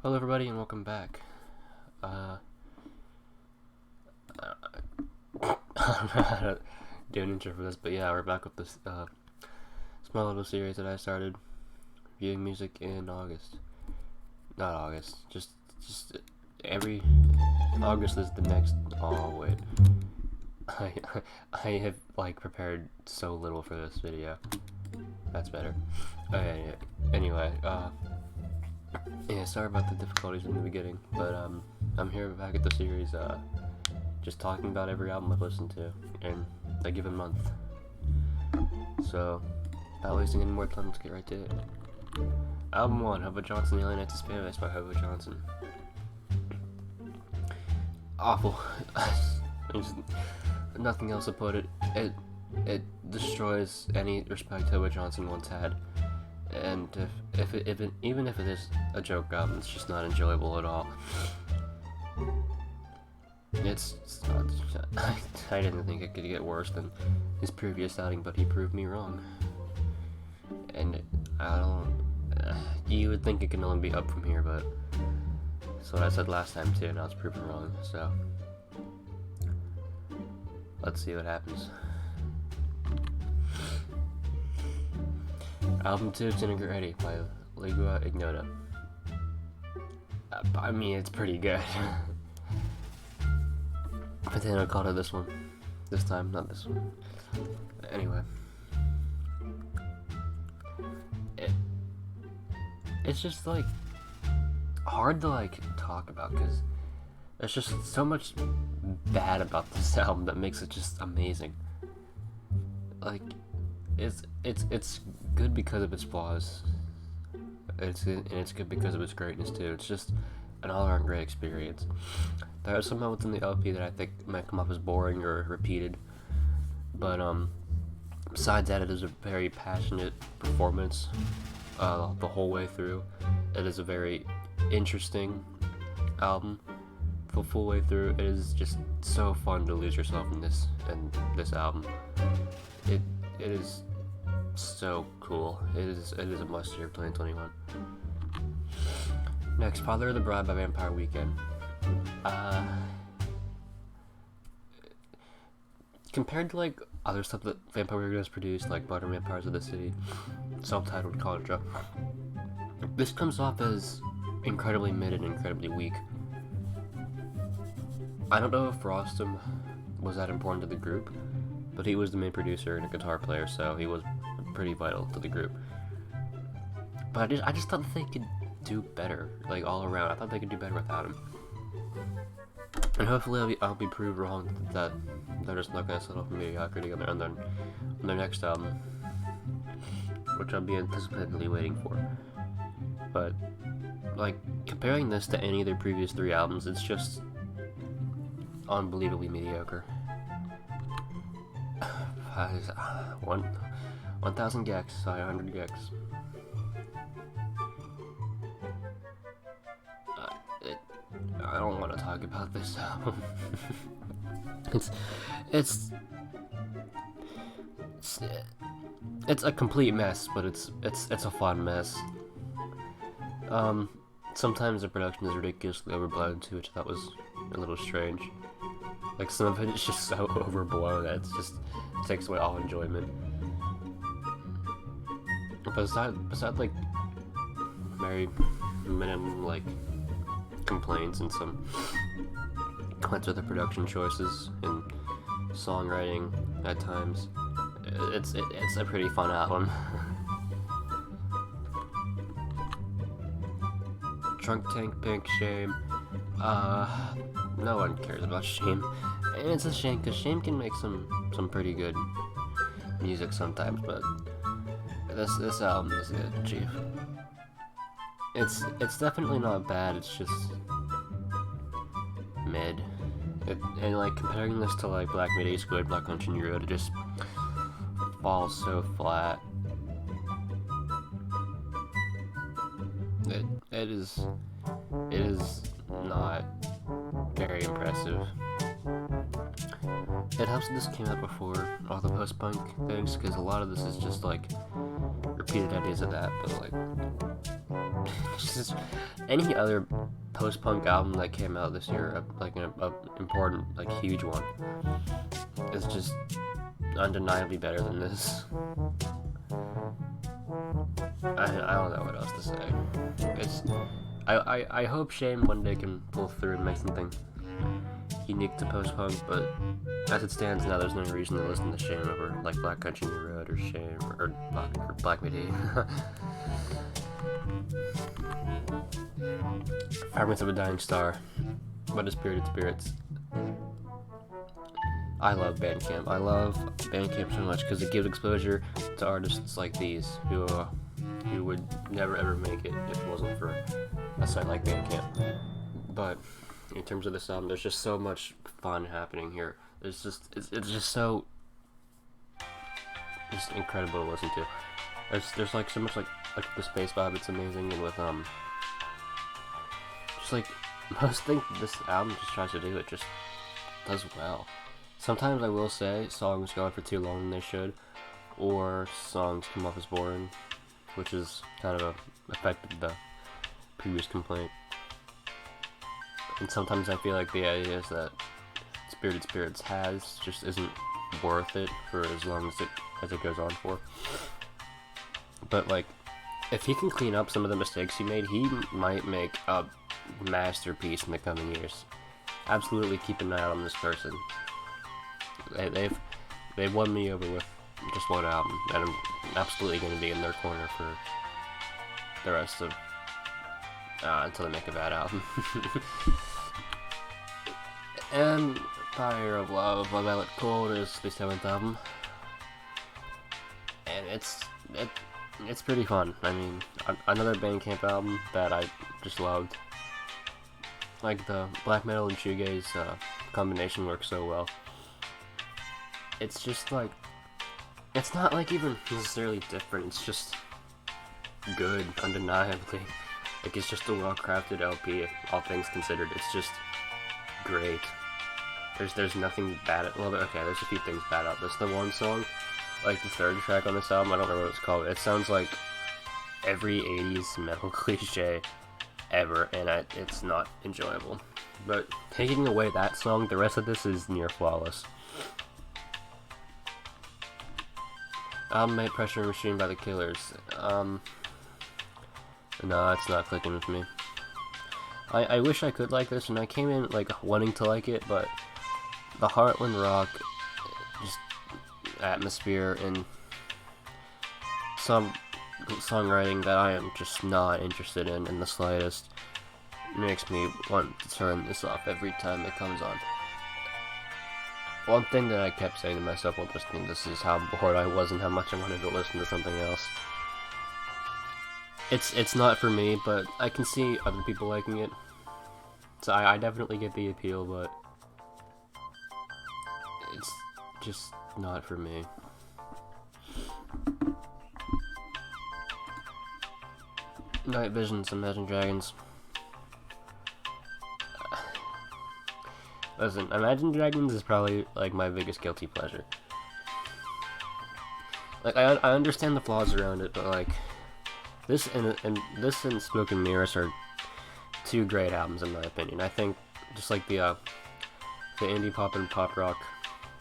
Hello everybody and welcome back. I don't know how to do an intro for this, but yeah, we're back with this small little series that I started, reviewing music in August. Not August, just every August is the next. Oh wait, I I have prepared so little for this video. That's better. Okay, anyway, yeah, sorry about the difficulties in the beginning, but I'm here back at the series, just talking about every album I've listened to in a given month. So, not wasting any more time, let's get right to it. Album 1, Hobo Johnson, Alienates His Fan Base by Hobo Johnson. Awful. There's nothing else to put it. It destroys any respect Hobo Johnson once had. And even if it is a joke album, it's just not enjoyable at all. It's not, I didn't think it could get worse than his previous outing, but he proved me wrong. And you would think it can only be up from here, but that's what I said last time too, now it's proven wrong, so let's see what happens. Album 2, Disintegrate Ready by Lingua Ignota. I mean, it's pretty good. But then I called it this one. This time, not this one. Anyway. It's just hard to talk about because there's just so much bad about this album that makes it just amazing. It's good because of its flaws. It's good because of its greatness too. It's just an all-around great experience. There are some moments in the LP that I think might come off as boring or repeated, but besides that, it is a very passionate performance the whole way through. It is a very interesting album the full way through. It is just so fun to lose yourself in this album. It is so cool. It is a must hear of 2021. Next, Father of the Bride by Vampire Weekend. Compared to other stuff that Vampire Weekend has produced, like Modern Vampires of the City, self-titled college drop, this comes off as incredibly mid and incredibly weak. I don't know if Rostam was that important to the group, but he was the main producer and a guitar player, so he was pretty vital to the group. But I just thought that they could do better, all around. I thought they could do better without him. And hopefully I'll be proved wrong that they're just not going to settle for mediocrity on their next album, which I'll be anticipatingly waiting for. But, comparing this to any of their previous 3 albums, it's just unbelievably mediocre. 1,000 gecs, sorry, 100 gecs. I don't want to talk about this album. It's a complete mess, but it's a fun mess. Sometimes the production is ridiculously overblown too, which I thought was a little strange. Some of it is just so overblown that it takes away all enjoyment. Besides very minimum complaints and some comments with the production choices and songwriting at times, it's a pretty fun album. Drunk Tank Pink, Shame. No one cares about Shame, and it's a shame because Shame can make some pretty good music sometimes, but this album is good, chief. It's definitely not bad. It's just mid. And comparing this to Black Midi Squid, Black Country New Road, it just falls so flat. It is not very impressive. It helps that this came out before all the post-punk things, because a lot of this is just repeated ideas of that, but just any other post-punk album that came out this year, like an important, like huge one, is just undeniably better than this. I don't know what else to say. I hope Shame one day can pull through and make something unique to post-punk, but as it stands now, there's no reason to listen to Shame over like Black Country New Road or Shame or Black Midi. Fragments of a Dying Star, What is Spirited Spirits. I love Bandcamp. I love Bandcamp so much because it gives exposure to artists like these who would never ever make it if it wasn't for a site like Bandcamp. But in terms of this album, there's just so much fun happening here. It's just so incredible to listen to. There's like so much like the space vibe. It's amazing, and with just like most things this album just tries to do, it just does well. Sometimes I will say songs go on for too long than they should, or songs come off as boring, which is kind of affected the previous complaint. And sometimes I feel like the ideas that Spirited Spirits has just isn't worth it for as long as it goes on for. But like, if he can clean up some of the mistakes he made, he might make a masterpiece in the coming years. Absolutely keep an eye out on this person. They've won me over with just one album, and I'm absolutely going to be in their corner for the rest of until they make a bad album. And Fire of Love by Violet Cold is the 7th album, and it's pretty fun. I mean, another Bandcamp album that I just loved. Like the black metal and shoegaze combination works so well. It's just like, it's not like even necessarily different, it's just good, undeniably. Like, it's just a well-crafted LP, all things considered. It's just great. There's nothing bad, well, okay, there's a few things bad about this. The one song, like the third track on this album, I don't remember what it's called, it sounds like every 80s metal cliche ever, and it's not enjoyable. But taking away that song, the rest of this is near flawless. Album made Pressure Machine by The Killers. No, it's not clicking with me. I wish I could like this, and I came in like wanting to like it, but the Heartland rock, just atmosphere and some songwriting that I am just not interested in the slightest makes me want to turn this off every time it comes on. One thing that I kept saying to myself while listening to this is how bored I was and how much I wanted to listen to something else. It's not for me, but I can see other people liking it. So I definitely get the appeal, but it's just not for me. Night Visions, Imagine Dragons. Listen, Imagine Dragons is probably like my biggest guilty pleasure. Like, I understand the flaws around it, but like this and Smoke and Mirrors are two great albums in my opinion. I think just like the indie pop and pop rock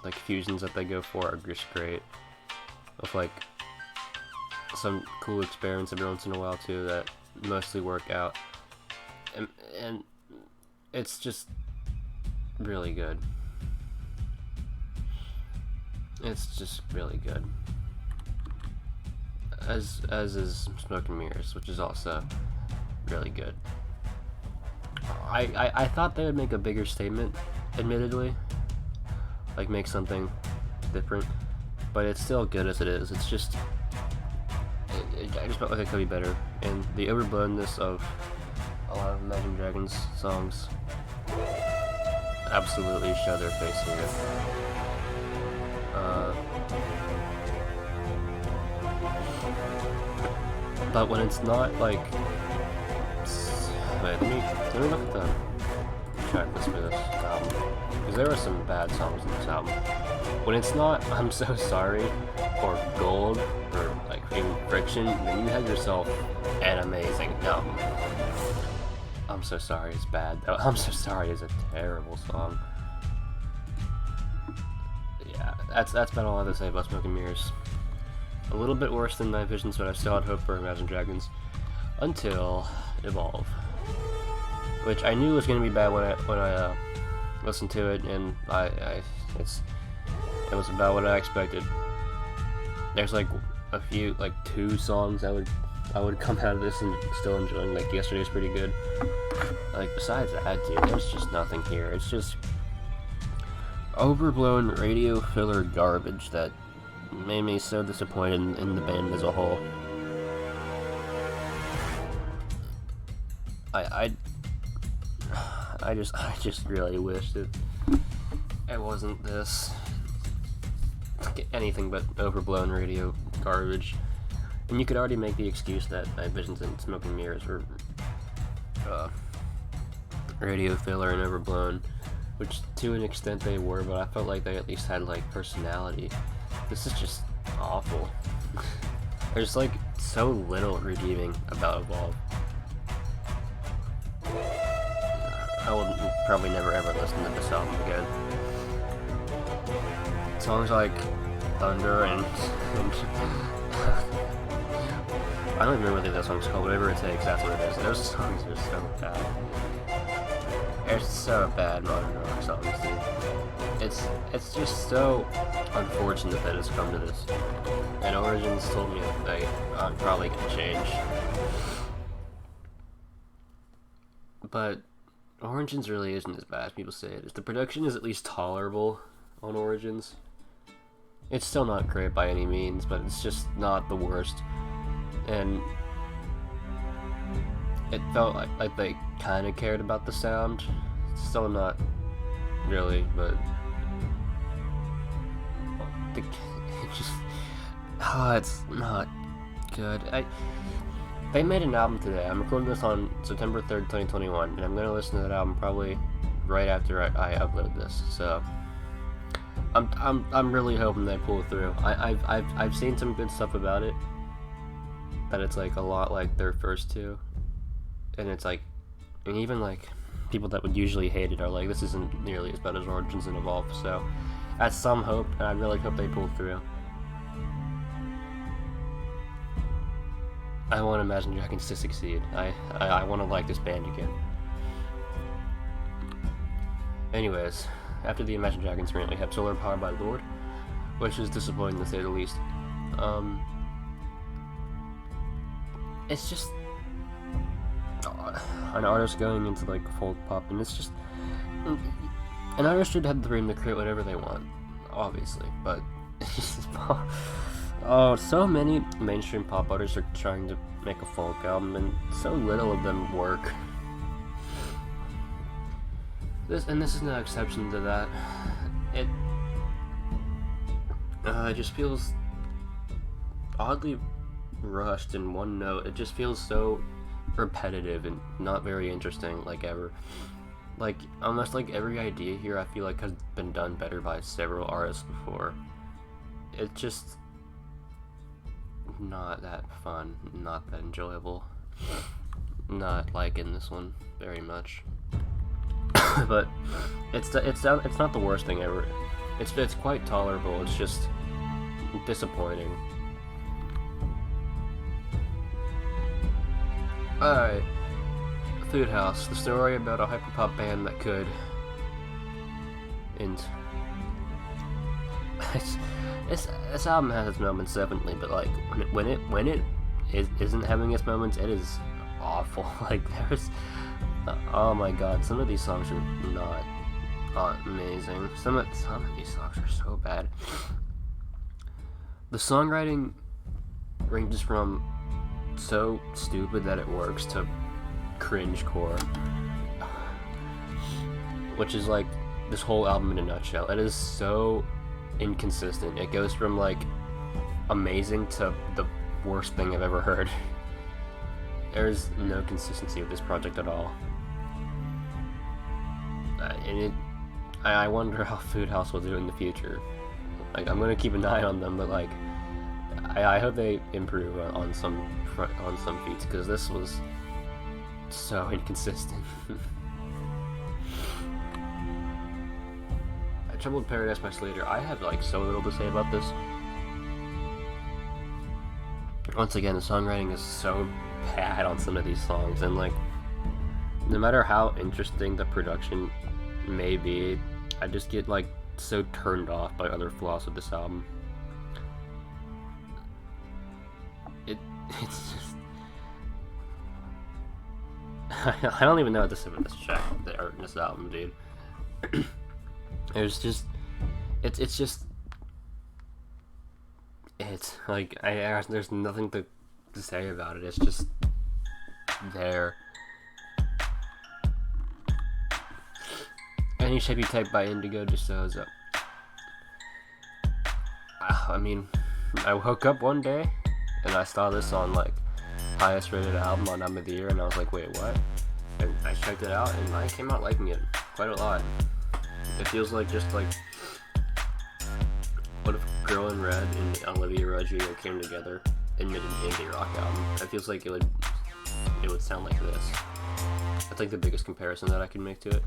like fusions that they go for are just great. With like some cool experiments every once in a while too that mostly work out, and it's just really good. It's just really good. As is Smoke and Mirrors, which is also really good. I thought they would make a bigger statement, admittedly. Like make something different. But it's still good as it is. It's just I just felt like it could be better. And the overblownness of a lot of Imagine Dragons songs absolutely show their face here. But when it's not like, wait, let me look at the track list for this album, because there were some bad songs in this album. When it's not I'm So Sorry or Gold or like even Friction, then you have yourself and amazing. No, I'm So Sorry is bad though. I'm So Sorry is a terrible song. Yeah, that's about all I have to say about Smoke and Mirrors. A little bit worse than Night Visions, but I still had hope for Imagine Dragons until Evolve, which I knew was gonna be bad when I listened to it, and it was about what I expected. There's like a few, like 2 songs I would come out of this and still enjoying. Like Yesterday's pretty good. Like besides that, dude, there's just nothing here. It's just overblown radio filler garbage that made me so disappointed in the band as a whole. I just really wish that it wasn't this anything but overblown radio garbage. And you could already make the excuse that Night Visions and Smoke and Mirrors were radio filler and overblown, which to an extent they were, but I felt like they at least had like personality. This is just awful. There's like so little redeeming about Evolve. I will probably never ever listen to this album again. Songs like Thunder and I don't even remember what that song's called. Whatever It Takes, that's what it is. Those songs are so bad. They're so bad, modern rock songs, dude. It's just so unfortunate that it's come to this. And Origins told me that I'm probably gonna change. But Origins really isn't as bad as people say it is. The production is at least tolerable on Origins. It's still not great by any means, but it's just not the worst. And it felt like they kind of cared about the sound. It's still not really, but it just it's not good. They made an album today. I'm recording this on September 3rd, 2021, and I'm gonna listen to that album probably right after I upload this. So I'm really hoping they pull through. I've seen some good stuff about it. That it's like a lot like their first 2, and it's like, and even like people that would usually hate it are like, this isn't nearly as bad as Origins and Evolve. So that's some hope, and I really hope they pull through. I want Imagine Dragons to succeed. I want to like this band again. Anyways, after the Imagine Dragons rant, we have Solar Power by Lord, which is disappointing to say the least. It's just an artist going into like folk pop, and it's just an artist should have the room to create whatever they want, obviously, but it's just so many mainstream pop artists are trying to make a folk album, and so little of them work. This is no exception to that. It just feels oddly rushed in one note. It just feels so repetitive and not very interesting, like ever. Like almost like every idea here I feel like has been done better by several artists before. It's just not that fun, not that enjoyable. Not liking this one very much. But it's not the worst thing ever. It's quite tolerable. It's just disappointing. Alright, Food House, the story about a hyperpop band that could. And this album has its moments definitely, but like when it isn't having its moments, it is awful. Like there's, oh my god, some of these songs are not amazing. Some of these songs are so bad. The songwriting ranges from so stupid that it works to cringe core, which is like this whole album in a nutshell. It is so inconsistent. It goes from like amazing to the worst thing I've ever heard. There's no consistency with this project at all, and I wonder how Food House will do in the future. Like I'm gonna keep an eye on them, but like I hope they improve on some on some feats, because this was so inconsistent. Troubled Paradise by Slater. I have like so little to say about this. Once again, the songwriting is so bad on some of these songs, and like, no matter how interesting the production may be, I just get like so turned off by other flaws of this album. It's just I don't even know what to say about this track or this album, dude. There's just it's like there's nothing to say about it. It's just there. Any Shape You Take by Indigo just shows up. I mean, I woke up one day and I saw this on like highest rated album on Album of the Year, and I was like, wait, what? And I checked it out, and I came out liking it quite a lot. It feels like just like what if Girl in Red and Olivia Rodrigo came together and made an indie rock album. It feels like it would sound like this. That's like the biggest comparison that I can make to it.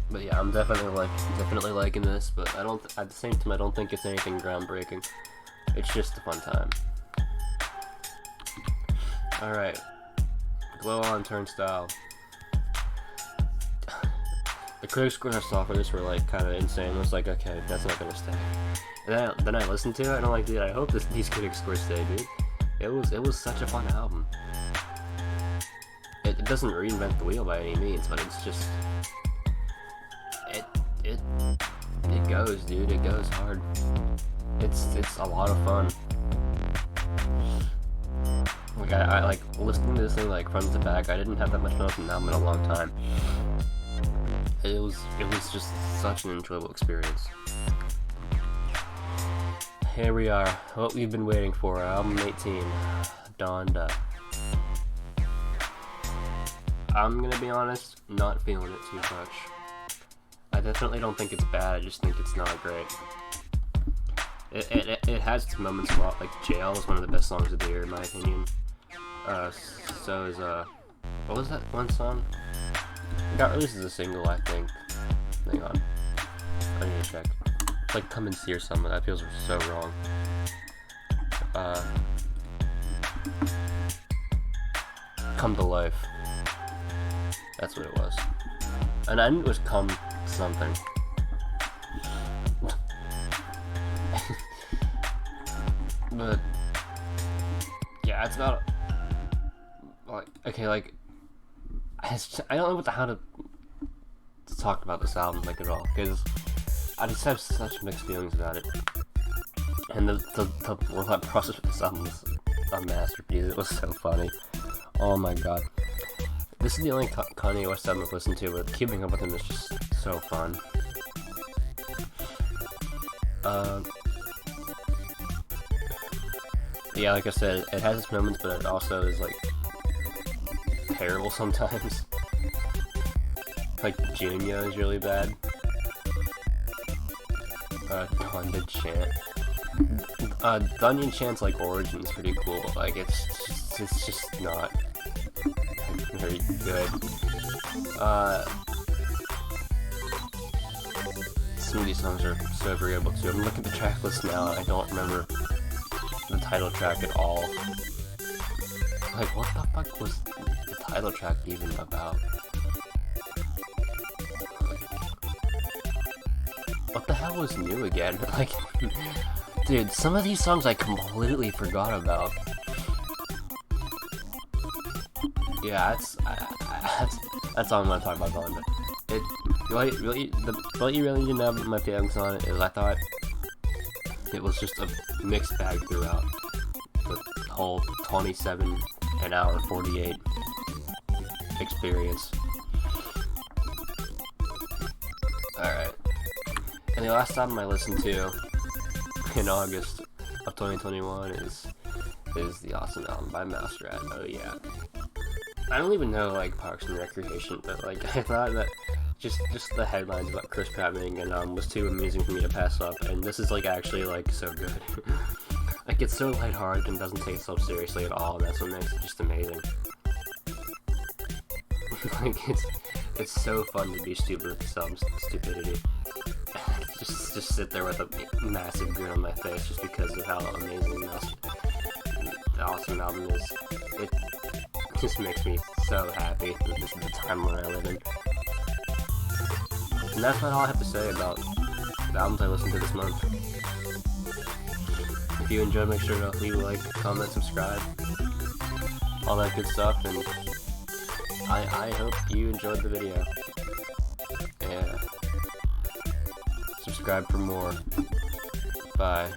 But yeah, I'm definitely liking this, but I don't. At the same time, I don't think it's anything groundbreaking. It's just a fun time. All right, Glow On Turnstile. The critic scores I saw for this were like kind of insane. I was like, okay, that's not gonna stay. And then I listened to it, and I'm like, dude, I hope these critic scores stay, dude. It was such a fun album. It doesn't reinvent the wheel by any means, but it's just it goes, dude. It goes hard. It's a lot of fun. Like I like listening to this thing like front to back. I didn't have that much fun with an album in a long time. It was just such an enjoyable experience. Here we are, what we've been waiting for, album 18, Donda. I'm gonna be honest, not feeling it too much. I definitely don't think it's bad, I just think it's not great. It has its moments a lot, like Jail is one of the best songs of the year in my opinion. So is, what was that one song? It got released as a single, I think. Hang on. I need to check. It's like Come and See or something. That feels so wrong. Come to Life. That's what it was. And I knew it was Come something. But yeah, it's not like okay, like I don't know how to talk about this album like at all, because I just have such mixed feelings about it. And the rollout process with this album was a masterpiece. It was so funny. Oh my god. This is the only Kanye West album I've listened to, but keeping up with him is just so fun. Yeah, like I said, it has its moments, but it also is like terrible sometimes. Like Junya is really bad. Donda Chant. Dungeon Chant's like origin is pretty cool, but like it's just not very good. Some of these songs are so agreeable too. I'm looking at the track list now and I don't remember the title track at all. Like, what the fuck was the title track even about? What the hell was New Again? Like, dude, some of these songs I completely forgot about. Yeah, that's all I'm gonna talk about Donda. What you really need to know about my feelings on it is I thought it was just a mixed bag throughout the whole 27 an hour 48 experience. Alright. And the last album I listened to in August of 2021 is the awesome album by Mouse Rat. Oh yeah. I don't even know like Parks and Recreation, but like I thought that just the headlines about Chris Pratt being in was too amusing for me to pass up, and this is like actually like so good. Like, it's so lighthearted and doesn't take itself seriously at all. That's what makes it just amazing. Like, it's so fun to be stupid with some stupidity. Just sit there with a massive grin on my face just because of how amazing the awesome album is. It just makes me so happy that this is the timeline I live in. And that's not all I have to say about the albums I listened to this month. If you enjoyed, make sure to leave a like, comment, subscribe, all that good stuff, and I hope you enjoyed the video. Yeah. Subscribe for more. Bye.